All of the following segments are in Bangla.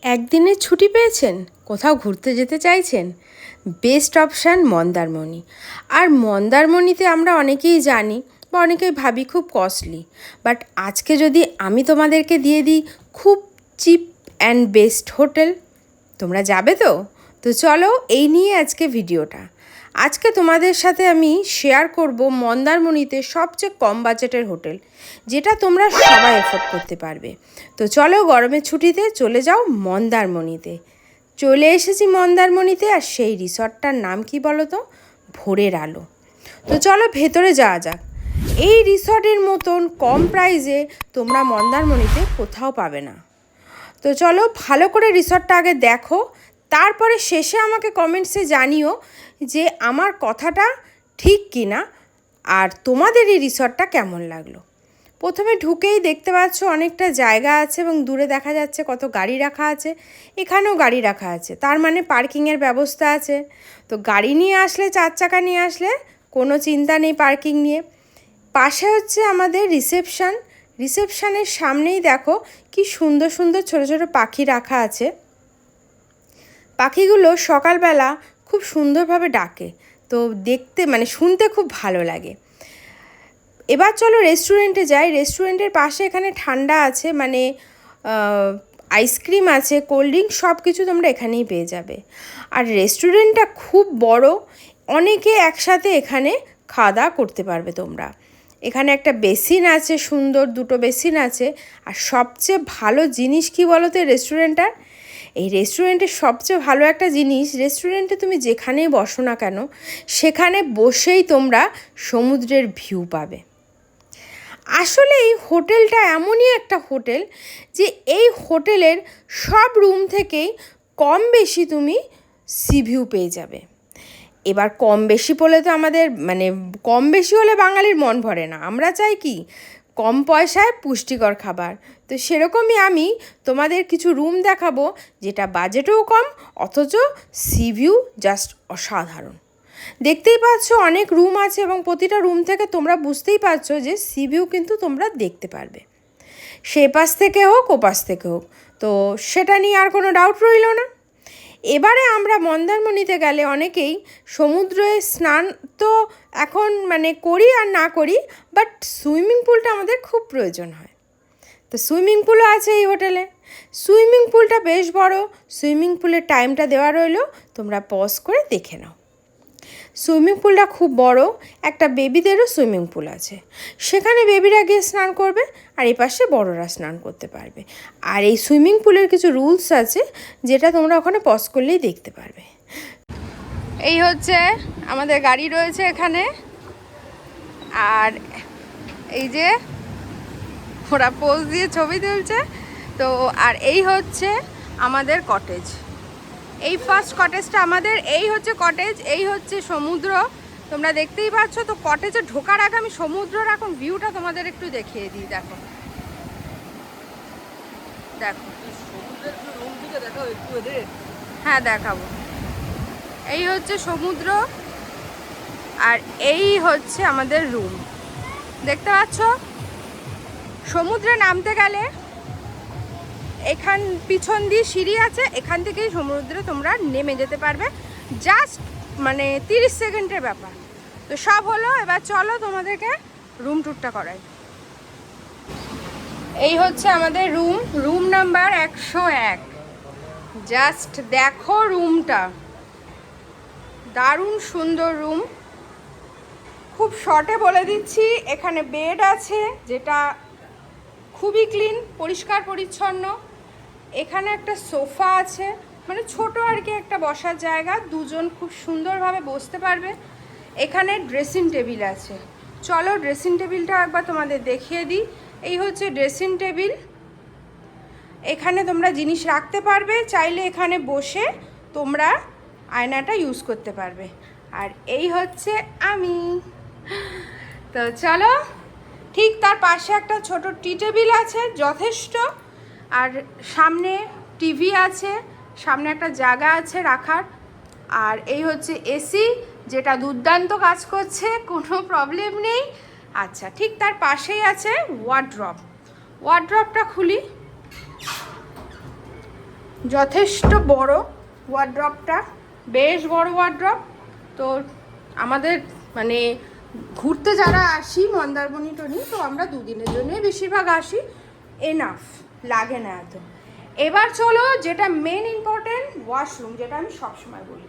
একদিনের ছুটি পেয়েছেন, কোথাও ঘুরতে যেতে চাইছেন? Best option Mandarmani. আর মন্দারমণিতে আমরা অনেকেই জানি বা অনেকেই ভাবি খুব কস্টলি, বাট আজকে যদি আমি তোমাদেরকে দিয়ে দিই খুব চিপ অ্যান্ড বেস্ট হোটেল, তোমরা যাবে তো? তো চলো এই নিয়ে আজকে ভিডিওটা। আজকে তোমাদের সাথে আমি শেয়ার করব মন্দারমণিতে সবচেয়ে কম বাজেটের হোটেল, যেটা তোমরা সবাই এফোর্ড করতে পারবে। তো চলো গরমের ছুটিতে চলে যাও মন্দারমণিতে। চলে এসেছি মন্দারমণিতে, আর সেই রিসর্টটার নাম কি বলো তো? ভোরের আলো। তো চলো ভেতরে যাওয়া যাক। এই রিসর্টের মতন কম প্রাইসে তোমরা মন্দারমণিতে কোথাও পাবে না। তো চলো ভালো করে রিসর্টটা আগে দেখো, তারপরে শেষে আমাকে কমেন্টসে জানিও যে আমার কথাটা ঠিক কি না, আর তোমাদের এই রিসর্টটা কেমন লাগলো। প্রথমে ঢুকেই দেখতে পাচ্ছ অনেকটা জায়গা আছে এবং দূরে দেখা যাচ্ছে কত গাড়ি রাখা আছে। এখানেও গাড়ি রাখা আছে, তার মানে পার্কিংয়ের ব্যবস্থা আছে। তো গাড়ি নিয়ে আসলে, 4 চাকা নিয়ে আসলে কোনো চিন্তা নেই পার্কিং নিয়ে। পাশে হচ্ছে আমাদের রিসেপশানের সামনেই দেখো কি সুন্দর সুন্দর ছোটো ছোটো পাখি রাখা আছে। পাখিগুলো সকালবেলা খুব সুন্দরভাবে ডাকে, তো দেখতে মানে শুনতে খুব ভালো লাগে। এবার চলো রেস্টুরেন্টে যাই। রেস্টুরেন্টের পাশে এখানে ঠান্ডা আছে, মানে আইসক্রিম আছে, কোল্ড ড্রিঙ্ক, সব কিছু তোমরা এখানেই পেয়ে যাবে। আর রেস্টুরেন্টটা খুব বড়, অনেকে একসাথে এখানে খাওয়া দাওয়া করতে পারবে তোমরা। এখানে একটা বেসিন আছে, সুন্দর 2টো বেসিন আছে। আর সবচেয়ে ভালো জিনিস কি বলো তো রেস্টুরেন্টটার? এই রেস্টুরেন্টের সবচেয়ে ভালো একটা জিনিস, রেস্টুরেন্টে তুমি যেখানেই বসো না কেন, সেখানে বসেই তোমরা সমুদ্রের ভিউ পাবে। আসলে এই হোটেলটা এমনই একটা হোটেল যে এই হোটেলের সব রুম থেকেই কম বেশি তুমি সি ভিউ পেয়ে যাবে। এবার কম বেশি বলে তো আমাদের মানে কম বেশি হলে বাঙালির মন ভরে না, আমরা চাই কি কম পয়সায় পুষ্টিকর খাবার। তো সেরকমই আমি তোমাদের কিছু রুম দেখাবো যেটা বাজেটও কম, অথচ সি ভিউ জাস্ট অসাধারণ। দেখতেই পাচ্ছ অনেক রুম আছে এবং প্রতিটা রুম থেকে তোমরা বুঝতেই পারছো যে সি ভিউ কিন্তু তোমরা দেখতে পারবে, সে পাশ থেকে হোক ও পাশ থেকে হোক। তো সেটা নিয়ে আর কোনো ডাউট রইল না। এবারে আমরা মন্দারমণিতে গেলে অনেকেই সমুদ্রে স্নান তো এখন মানে করি আর না করি, বাট সুইমিং পুলটা আমাদের খুব প্রয়োজন হয়। তো সুইমিং পুলও আছে এই হোটেলে। সুইমিং পুলটা বেশ বড়, সুইমিং পুলের টাইমটা দেওয়া রইলো, তোমরা পজ করে দেখে নাও। সুইমিং পুলটা খুব বড়, একটা বেবিদেরও সুইমিং পুল আছে, সেখানে বেবিরা গিয়ে স্নান করবে আর এই পাশে বড়রা স্নান করতে পারবে। আর এই সুইমিং পুলের কিছু রুলস আছে যেটা তোমরা ওখানে পজ করলেই দেখতে পারবে। এই হচ্ছে আমাদের গাড়ি রয়েছে এখানে, আর এই যে ওরা পোজ দিয়ে ছবি তুলছে। তো আর এই হচ্ছে আমাদের কটেজ, এই ফার্স্ট কটেজটা আমাদের, এই হচ্ছে কটেজ, এই হচ্ছে সমুদ্র, তোমরা দেখতেই পাচ্ছ। তো কটেজে ঢোকার আগে আমি সমুদ্রের এখন ভিউটা তোমাদের একটু দেখিয়ে দিই। দেখো দেখো, হ্যাঁ দেখাবো। এই হচ্ছে সমুদ্র আর এই হচ্ছে আমাদের রুম, দেখতে পাচ্ছ। সমুদ্রে নামতে গেলে এখান পিছন দিয়ে সিঁড়ি আছে, এখান থেকেই সমুদ্রে তোমরা নেমে যেতে পারবে, জাস্ট মানে 30 সেকেন্ডের ব্যাপার। তো সব হলো, এবার চলো তোমাদেরকে রুম ট্যুরটা করাই। এই হচ্ছে আমাদের রুম নাম্বার 101। জাস্ট দেখো রুমটা, দারুণ সুন্দর রুম। খুব শর্টে বলে দিচ্ছি, এখানে বেড আছে যেটা খুবই ক্লিন, পরিষ্কার পরিচ্ছন্ন। এখানে একটা সোফা আছে, মানে ছোট আর কি একটা বসার জায়গা, দুজন খুব সুন্দরভাবে বসতে পারবে। এখানে ড্রেসিং টেবিল আছে, চলো ড্রেসিং টেবিলটা একবার তোমাদের দেখিয়ে দিই। এই হচ্ছে ড্রেসিং টেবিল, এখানে তোমরা জিনিস রাখতে পারবে, চাইলে এখানে বসে তোমরা আয়নাটা ইউজ করতে পারবে। আর এই হচ্ছে আমি। তো চলো, ঠিক তার পাশে একটা ছোট টি টেবিল আছে যথেষ্ট, আর সামনে টিভি আছে, সামনে একটা জায়গা আছে রাখার। আর এই হচ্ছে এসি, যেটা দুর্দান্ত কাজ করছে, কোনো প্রবলেম নেই। আচ্ছা, ঠিক তার পাশেই আছে ওয়ার্ড্রপ। ওয়ার্ড্রপটা খুলি, যথেষ্ট বড় ওয়ার্ড্রপটা, বেশ বড় ওয়ার্ড্রপ। তো আমাদের মানে ঘুরতে যারা আসি মন্দারমণি টনি, তো আমরা দুদিনের জন্যই বেশিরভাগ আসি, এনাফ লাগে না এত। এবার চলো যেটা মেন ইম্পর্টেন্ট, ওয়াশরুম, যেটা আমি সবসময় বলি।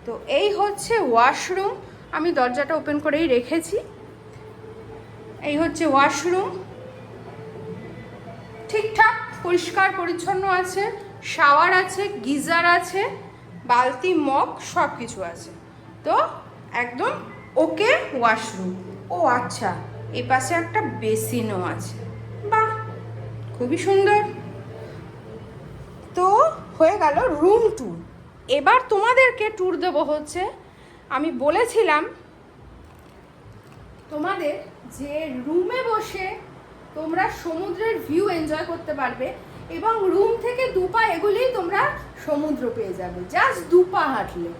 তো এই হচ্ছে ওয়াশরুম, আমি দরজাটা ওপেন করেই রেখেছি। এই হচ্ছে ওয়াশরুম, ঠিকঠাক পরিষ্কার পরিচ্ছন্ন আছে, শাওয়ার আছে, গিজার আছে, বালতি মগ সব কিছু আছে। তো একদম ওকে ওয়াশরুম। ও আচ্ছা, এ পাশে একটা বেসিনও আছে, বাহ খুবই সুন্দর। তো হয়ে গেল রুম ট্যুর। এবার তোমাদেরকে ট্যুর দেবো হচ্ছে, আমি বলেছিলাম তোমাদের যে রুমে বসে তোমরা সমুদ্রের ভিউ এনজয় করতে পারবে, এবং রুম থেকে 2 পা এগুলেই তোমরা সমুদ্র পেয়ে যাবে, জাস্ট 2 পা হাঁটলে।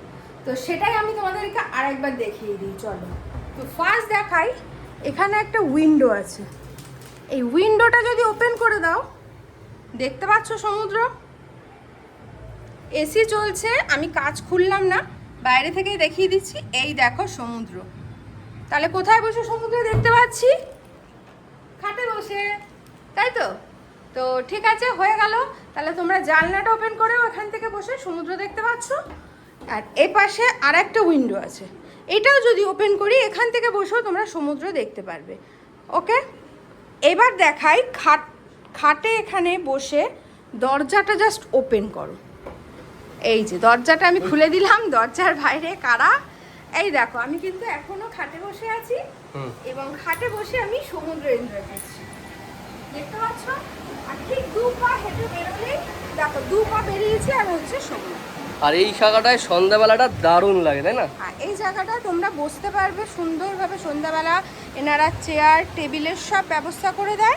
তো সেটাই আমি তোমাদেরকে আরেকবার দেখিয়ে দিই, চলো। তো ফার্স্ট দেখাই, এখানে একটা উইন্ডো আছে, এই উইন্ডোটা যদি ওপেন করে দাও, দেখতে পাচ্ছ সমুদ্র। এসি চলছে, আমি কাচ খুললাম না, বাইরে থেকেই দেখিয়ে দিচ্ছি। এই দেখো সমুদ্র। তাহলে কোথায় বসে সমুদ্র দেখতে পাচ্ছি? খাটে বসে, তাই তো? তো ঠিক আছে, হয়ে গেল। তাহলে তোমরা জানলাটা ওপেন করেও এখান থেকে বসে সমুদ্র দেখতে পাচ্ছ। আর এ পাশে আর একটা উইন্ডো আছে, এটাও যদি ওপেন করি এখান থেকে বসেও তোমরা সমুদ্র দেখতে পারবে। ওকে, এবার দেখাই খাটে এখানে বসে দরজাটা জাস্ট ওপেন করো। এই যে দরজাটা আমি খুলে দিলাম, দরজার বাইরে কারা? এই দেখো, আমি কিন্তু এখনো খাটে বসে আছি, এবং খাটে বসে আমি সমুদ্র এনজয় করছি, দেখতে পাচ্ছ। আর ঠিক 2 পা হেঁটে বেরোলেই দেখো 2 পা বেরিয়েছে আর হচ্ছে সমুদ্র। আর এই জায়গাটায় সন্ধ্যাবেলাটা দারুণ লাগে, তাই না? হ্যাঁ, এই জায়গাটায় তোমরা বসতে পারবে সুন্দরভাবে সন্ধ্যাবেলা। এনারা চেয়ার টেবিলের সব ব্যবস্থা করে দেয়,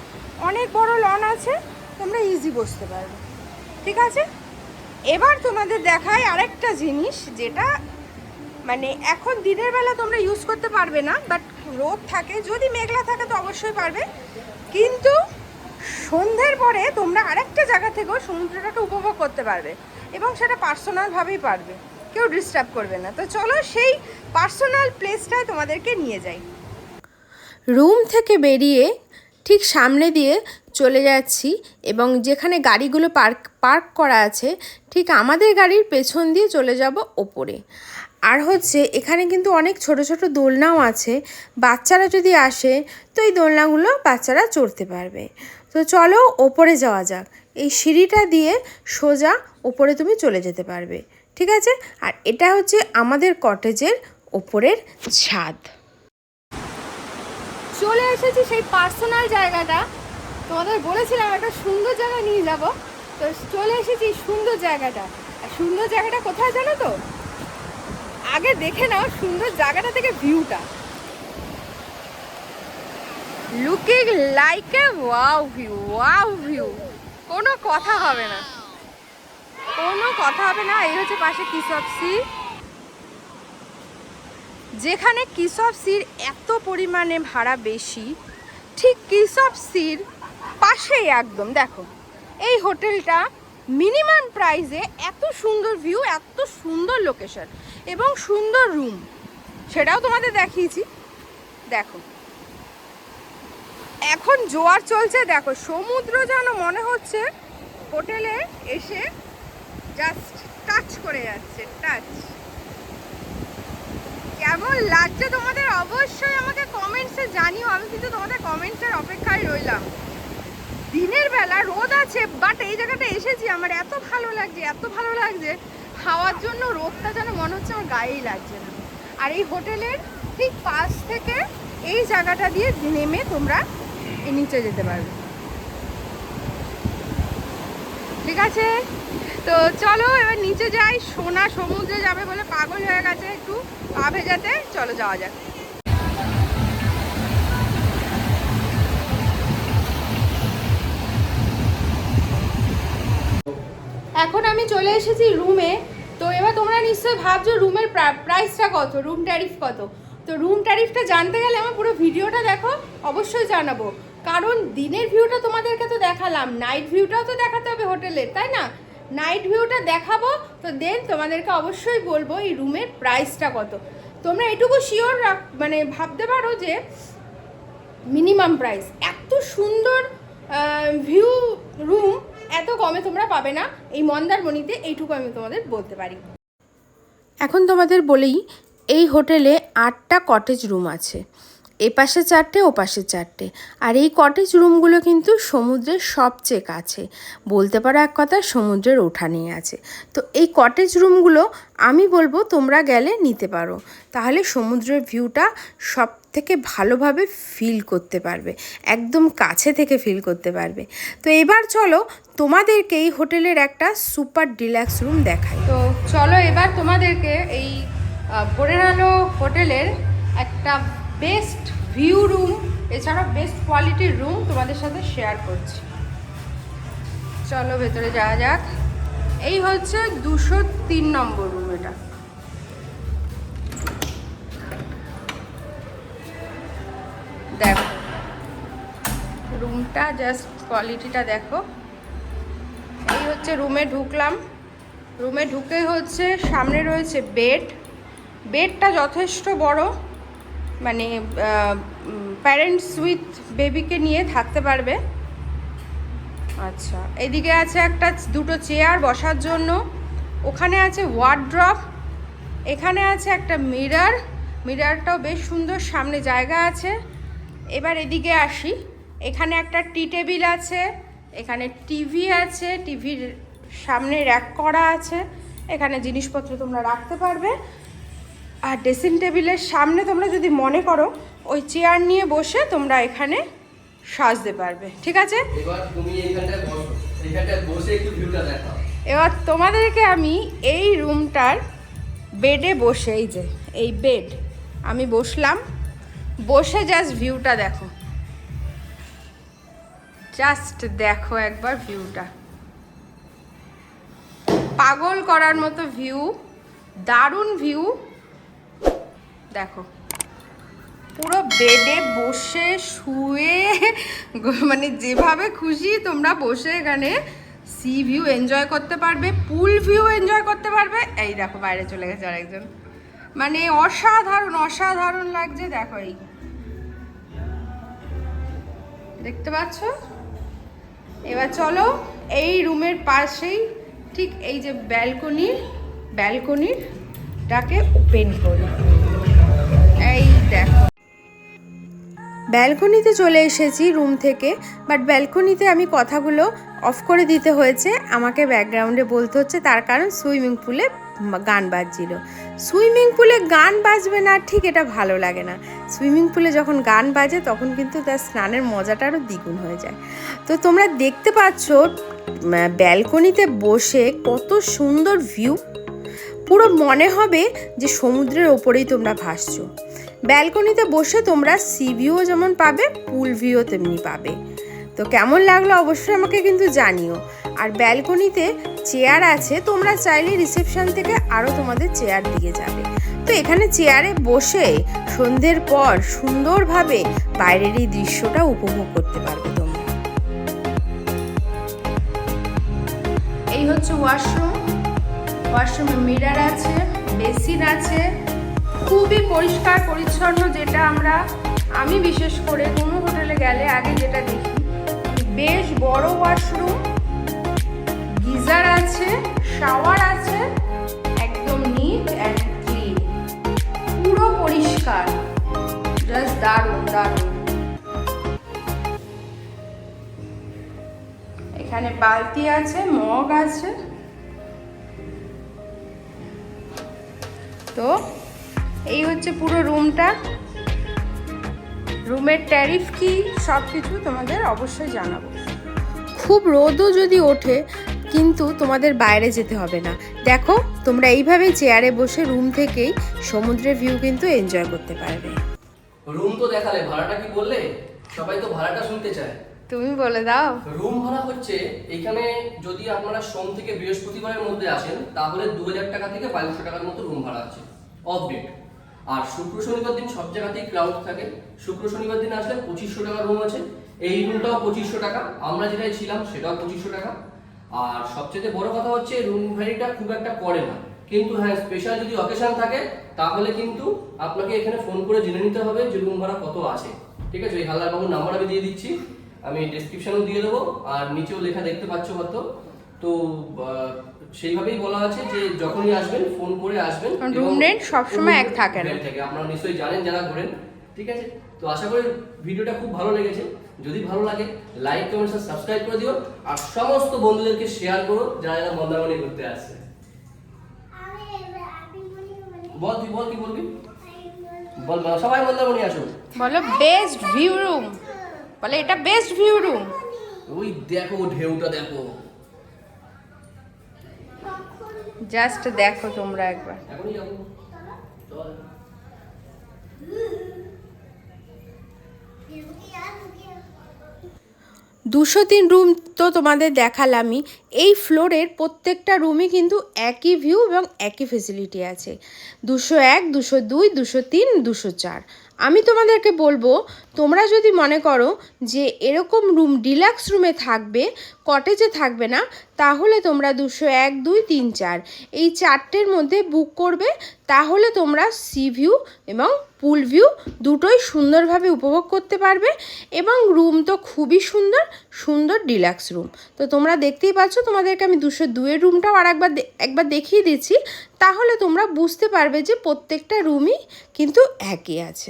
অনেক বড় লন আছে, তোমরা ইজি বসতে পারবে। ঠিক আছে, এবার তোমাদের দেখায় আরেকটা জিনিস, যেটা মানে এখন দিনের বেলা তোমরা ইউজ করতে পারবে না, বাট রোদ থাকে, যদি মেঘলা থাকে তো অবশ্যই পারবে, কিন্তু সন্ধ্যের পরে তোমরা আরেকটা জায়গা থেকেও সমুদ্রটাকে উপভোগ করতে পারবে, এবং সেটা পার্সোনালভাবেই পারবে, কেউ ডিস্টার্ব করবে না। তো চলো সেই পার্সোনাল প্লেসটায় তোমাদেরকে নিয়ে যাই। রুম থেকে বেরিয়ে ঠিক সামনে দিয়ে চলে যাচ্ছি, এবং যেখানে গাড়িগুলো পার্ক করা আছে ঠিক আমাদের গাড়ির পেছন দিয়ে চলে যাব ওপরে। আর হচ্ছে এখানে কিন্তু অনেক ছোট ছোট দোলনাও আছে, বাচ্চারা যদি আসে তো এই দোলনাগুলো বাচ্চারা চড়তে পারবে। তো চলো ওপরে যাওয়া যাক, এই সিঁড়িটা দিয়ে সোজা ওপরে তুমি চলে যেতে পারবে। ঠিক আছে, আর এটা হচ্ছে আমাদের কটেজের ওপরের ছাদ। চলে এসেছি সেই পার্সোনাল জায়গাটা, তোমাদের বলেছিলাম একটা সুন্দর জায়গা নিয়ে যাব, তো চলে এসেছি সুন্দর জায়গাটা। আর সুন্দর জায়গাটা কোথায় জানো তো? আগে দেখে নাও সুন্দর জায়গাটা থেকে ভিউটা, looking like a wow view, wow view, কোনো কথা হবে না, কোনো কথা হবে না। এই হচ্ছে পাশে কিসব সি, যেখানে কিসব সির এত পরিমাণে ভাড়া বেশি, ঠিক কিসব সির পাশেই একদম দেখো এই হোটেলটা, মিনিমাম প্রাইসে এত সুন্দর ভিউ, এত সুন্দর লোকেশন এবং সুন্দর রুম, সেটাও তোমাদের দেখিয়েছি। দেখো এখন জোয়ার চলছে, দেখো সমুদ্র যেন মনে হচ্ছে হোটেলে এসে জাস্ট টাচ করে যাচ্ছে, টাচ। কেমন লাগছে তোমাদের অবশ্যই আমাকে কমেন্টসে জানিও, আমি কিন্তু তোমাদের কমেন্টসের অপেক্ষায় রইলাম। দিনের বেলা রোদ আছে, বাট এই জায়গাটা এসেছি আমার এত ভালো লাগছে, এত ভালো লাগছে, খাওয়ার জন্য রোদটা যেন মনে হচ্ছে আমার গায়েই লাগছে না। আর এই হোটেলের ঠিক পাশ থেকে এই জায়গাটা দিয়ে নেমে তোমরা নিচে যেতে পারবে। ঠিক আছে, তো চলো এবার নিচে যাই। সোনা সমুদ্রে যাবে বলে পাগল হয়ে গেছে একটু পা ভেজাতে, চলো যাওয়া যাক। এখন আমি চলে এসেছি রুমে। তো এবার তোমরা নিশ্চয়ই ভাবছো রুমের প্রাইসটা কত, রুম ট্যারিফ কত। তো রুম ট্যারিফটা জানতে গেলে আমার পুরো ভিডিওটা দেখো, অবশ্যই জানাবো, কারণ দিনের ভিউটা তোমাদেরকে তো দেখালাম, নাইট ভিউটাও তো দেখাতে হবে হোটেলের, তাই না? নাইট ভিউটা দেখাবো, তো দেন তোমাদেরকে অবশ্যই বলবো এই রুমের প্রাইসটা কত। তোমরা এটুকু শিওর মানে ভাবতে পারো যে মিনিমাম প্রাইস, এত সুন্দর ভিউ রুম এত কমে তোমরা পাবে না এই মন্দারমণিতে, এইটুকু আমি তোমাদের বলতে পারি। এখন তোমাদের বলেই, এই হোটেলে 8টা কটেজ রুম আছে, এ পাশে 4টে ও পাশে 4টে। আর এই কটেজ রুমগুলো কিন্তু সমুদ্রের সবচেয়ে কাছে, বলতে পারো এক কথা সমুদ্রের ওঠানেই আছে। তো এই কটেজ রুমগুলো আমি বলবো তোমরা গেলে নিতে পারো, তাহলে সমুদ্রের ভিউটা সব থেকে ভালোভাবে ফিল করতে পারবে, একদম কাছে থেকে ফিল করতে পারবে। তো এবার চলো তোমাদেরকে এই হোটেলের একটা সুপার ডিলাক্স রুম দেখাই। তো চলো এবার তোমাদেরকে এই ভোরের আলো হোটেলের একটা বেস্ট ভিউ রুম এছাড়াও বেস্ট কোয়ালিটির রুম তোমাদের সাথে শেয়ার করছি। চলো ভেতরে যাওয়া যাক। এই হচ্ছে 203 নম্বর রুম। এটা দেখো রুমটা, জাস্ট কোয়ালিটিটা দেখো। এই হচ্ছে রুমে ঢুকলাম, রুমে ঢুকে হচ্ছে সামনে রয়েছে বেড। বেডটা যথেষ্ট বড়, মানে প্যারেন্টস উইথ বেবিকে নিয়ে থাকতে পারবে। আচ্ছা, এদিকে আছে দুটো চেয়ার বসার জন্য, ওখানে আছে ওয়ার্ড্রপ, এখানে আছে একটা মিরর, মিররটাও বেশ সুন্দর, সামনে জায়গা আছে। এবার এদিকে আসি, এখানে একটা টি টেবিল আছে, এখানে টিভি আছে, টিভির সামনে র্যাক করা আছে, এখানে জিনিসপত্র তোমরা রাখতে পারবে। আর ড্রেসিং টেবিলের সামনে তোমরা যদি মনে করো ওই চেয়ার নিয়ে বসে তোমরা এখানে সাজতে পারবে। ঠিক আছে, এবার তুমি এইখানটায় বসো, এইখানটায় বসে একটু ভিউটা দেখাও। এবার তোমাদেরকে আমি এই রুমটার বেডে বসে, এই যে এই বেড, আমি বসলাম, বসে জাস্ট ভিউটা দেখো, জাস্ট দেখো একবার ভিউটা, পাগল করার মতো ভিউ, দারুণ ভিউ। দেখো পুরো বেডে বসে শুয়ে মানে যেভাবে খুশি তোমরা বসে এখানে সি ভিউ এনজয় করতে পারবে, পুল ভিউ এনজয় করতে পারবে। এই দেখো বাইরে চলে গেছে আরেকজন, মানে অসাধারণ অসাধারণ লাগছে। দেখো এই দেখতে পাচ্ছ। এবার চলো এই রুমের পাশেই ঠিক এই যে ব্যালকনিটাকে ওপেন করি। এই দেখো ব্যালকনিতে চলে এসেছি রুম থেকে, বাট ব্যালকনিতে আমি কথাগুলো অফ করে দিতে হয়েছে, আমাকে ব্যাকগ্রাউন্ডে বলতে হচ্ছে, তার কারণ সুইমিং পুলে গান বাজছিল। সুইমিং পুলে গান বাজবে না ঠিক এটা ভালো লাগে না, সুইমিং পুলে যখন গান বাজে তখন কিন্তু তার স্নানের মজাটা আরও দ্বিগুণ হয়ে যায়। তো তোমরা দেখতে পাচ্ছ ব্যালকনিতে বসে কত সুন্দর ভিউ, পুরো মনে হবে যে সমুদ্রের ওপরেই তোমরা ভাসছো। ব্যালকনিতে বসে তোমরা সি ভিউও যেমন পাবে, পুল ভিউও তেমনি পাবে। তো কেমন লাগলো অবশ্যই আমাকে কিন্তু জানিও। আর ব্যালকনিতে চেয়ার আছে, তোমরা চাইলে রিসেপশন থেকে আরও তোমাদের চেয়ার দিয়ে যাবে। তো এখানে চেয়ারে বসে সন্ধ্যের পর সুন্দরভাবে বাইরের এই দৃশ্যটা উপভোগ করতে পারবে তোমরা। এই হচ্ছে ওয়াশরুম, ওয়াশরুমে মিরর আছে, বেসিন আছে, খুবই পরিষ্কার পরিচ্ছন্ন, যেটা আমি বিশেষ করে কোনো হোটেলে গেলে আগে যেটা দেখি। বেশ বড় ওয়াশরুম, গিজার আছে, শাওয়ার আছে, একদম নিট অ্যান্ড ক্লিন, পুরো পরিষ্কার, জাস্ট দারুণ দারুণ। এখানে বালতি আছে, মগ আছে। তো এই হচ্ছে পুরো রুমটা। রুমের ট্যারিফ কি সব কিছু তোমাদের অবশ্যই জানাবো। খুব রোদও যদি ওঠে কিন্তু তোমাদের বাইরে যেতে হবে না। দেখো তোমরা এইভাবে চেয়ারে বসে রুম থেকেই সমুদ্রের ভিউ কিন্তু এনজয় করতে পারবে। রুম তো দেখালে, ভাড়াটা কি বললে? সবাই তো ভাড়াটা শুনতে চায়, তুমি বলে দাও। রুম ভাড়া হচ্ছে এখানে যদি আপনারা সোম থেকে বৃহস্পতিবারের মধ্যে আসেন তাহলে 2000 টাকা থেকে 2200 টাকার মতো রুম ভাড়া আছে অফ ডেট। আর শুক্র শনিবার দিন সব জায়গাতেই ক্রাউড থাকে, শুক্র শনিবার দিন আসলে 2500 টাকা রুম আছে। এই রুমটাও 2500 টাকা, আমরা যেটাই ছিলাম সেটাও 2500 টাকা। আর সবচেয়ে বড় কথা হচ্ছে রুম ভ্যারিটা খুব একটা করে না, কিন্তু হ্যাঁ স্পেশাল যদি অকেশন থাকে তাহলে কিন্তু আপনাকে এখানে ফোন করে জেনে নিতে হবে যে রুম ভাড়া কত আছে। ঠিক আছে, ওই হালদার বাবুর নাম্বার আমি দিয়ে দিচ্ছি, আমি ডেসক্রিপশনেও দিয়ে দেবো, আর নিচেও লেখা দেখতে পাচ্ছ হয়তো। তো সেইভাবেই বলা আছে যে যখনই আসবেন ফোন করে আসবেন, রুম রেন্ট সবসময় এক থাকে না। আপনারা নিশ্চয়ই জানেন যারা ঘোরেন। ঠিক আছে, তো আশা করি ভিডিওটা খুব ভালো লেগেছে। যদি ভালো লাগে লাইক কমেন্ট সাবস্ক্রাইব করে দিও, আর সমস্ত বন্ধুদেরকে শেয়ার করো যারা যারা মন্দারমণি ঘুরতে আসছে। বল, তুই বল, কি বলবি বল, সবাই মন্দারমণি আসো। বলো বেস্ট ভিউ রুম, বলে এটা বেস্ট ভিউ রুম। ওই দেখো ঢেউটা দেখো, জাস্ট দেখো তোমরা একবার। এখনই যাবো, চল। 203 রুম তো তোমাদের দেখালামই। এই ফ্লোরের প্রত্যেকটা রুমই কিন্তু একই ভিউ এবং একই ফেসিলিটি আছে। 201, 202, 203, 204। আমি তোমাদেরকে বলবো, তোমরা যদি মনে করো যে এরকম রুম ডিলাক্স রুমে থাকবে, কটেজে থাকবে না, তাহলে তোমরা 201, 2, 3, 4 এই চারটের মধ্যে বুক করবে। তাহলে তোমরা সি ভিউ এবং পুল ভিউ দুটোই সুন্দরভাবে উপভোগ করতে পারবে। এবং রুম তো খুবই সুন্দর সুন্দর ডিলাক্স রুম। তো তোমরা দেখতেই পাচ্ছ, তোমাদেরকে আমি 202-এর রুমটাও আর একবার দেখিয়ে দিচ্ছি, তাহলে তোমরা বুঝতে পারবে যে প্রত্যেকটা রুমই কিন্তু একই আছে।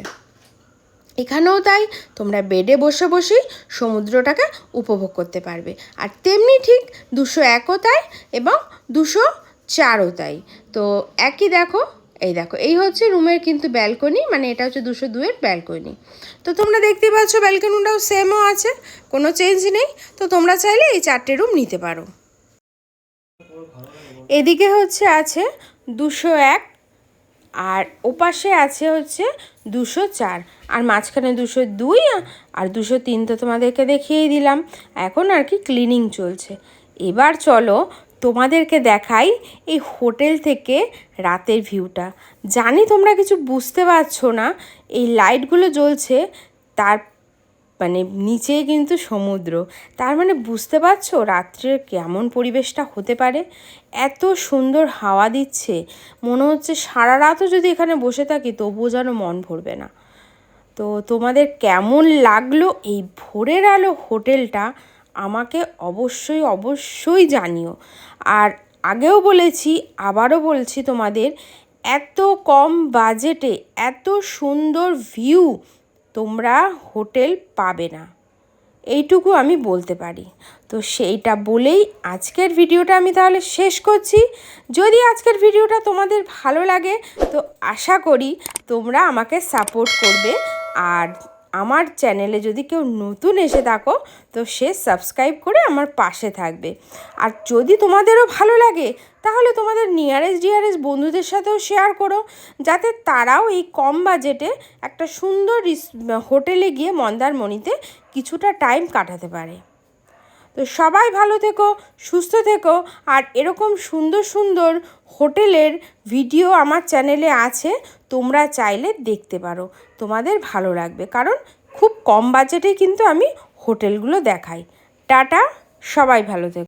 এখানেও তাই, তোমরা বেডে বসে বসেই সমুদ্রটাকে উপভোগ করতে পারবে। আর তেমনি ঠিক 201ও তাই এবং 204ও তাই। তো একই দেখো, এই হচ্ছে রুমের কিন্তু ব্যালকনি, মানে এটা হচ্ছে 202-এর ব্যালকনি। তো তোমরা দেখতেই পাচ্ছ ব্যালকনিটাও সেমও আছে, কোনো চেঞ্জ নেই। তো তোমরা চাইলে এই চারটে রুম নিতে পারো। এদিকে আছে 201, আর ওপাশে হচ্ছে 204, আর মাঝখানে 202 আর 203 তো তোমাদেরকে দেখিয়েই দিলাম। এখন আর কি ক্লিনিং চলছে। এবার চলো তোমাদেরকে দেখাই এই হোটেল থেকে রাতের ভিউটা। জানি তোমরা কিছু বুঝতে পারছো না, এই লাইটগুলো জ্বলছে, তার মানে নিচে কিন্তু সমুদ্র। তার মানে বুঝতে পারছো রাত্রের কেমন পরিবেশটা হতে পারে। এত সুন্দর হাওয়া দিচ্ছে, মনে হচ্ছে সারা রাতও যদি এখানে বসে থাকি তবুও যেন মন ভরবে না। তো তোমাদের কেমন লাগলো এই ভোরের আলো হোটেলটা আমাকে অবশ্যই জানিও। আর আগেও বলেছি, আবারও বলছি তোমাদের, এত কম বাজেটে এত সুন্দর ভিউ তোমরা হোটেল পাবে না, এইটুকু আমি বলতে পারি। তো সেইটা বলেই আজকের ভিডিওটা আমি তাহলে শেষ করছি। যদি আজকের ভিডিওটা তোমাদের ভালো লাগে তো আশা করি তোমরা আমাকে সাপোর্ট করবে। আর আমার চ্যানেলে যদি কেউ নতুন এসে থাকো তো সে সাবস্ক্রাইব করে আমার পাশে থাকবে। আর যদি তোমাদেরও ভালো লাগে তাহলে তোমাদের ডিয়ারেস্ট বন্ধুদের সাথেও শেয়ার করো, যাতে তারাও এই কম বাজেটে একটা সুন্দর হোটেলে গিয়ে মন্দারমণিতে কিছুটা টাইম কাটাতে পারে। তো সবাই ভালো থেকো, সুস্থ থেকো। আর এরকম সুন্দর হোটেলের ভিডিও আমার চ্যানেলে আছে, তোমরা চাইলে দেখতে পারো, তোমাদের ভালো লাগবে। কারণ খুব কম বাজেটে কিন্তু আমি হোটেলগুলো দেখাই। টাটা, সবাই ভালো থেকো।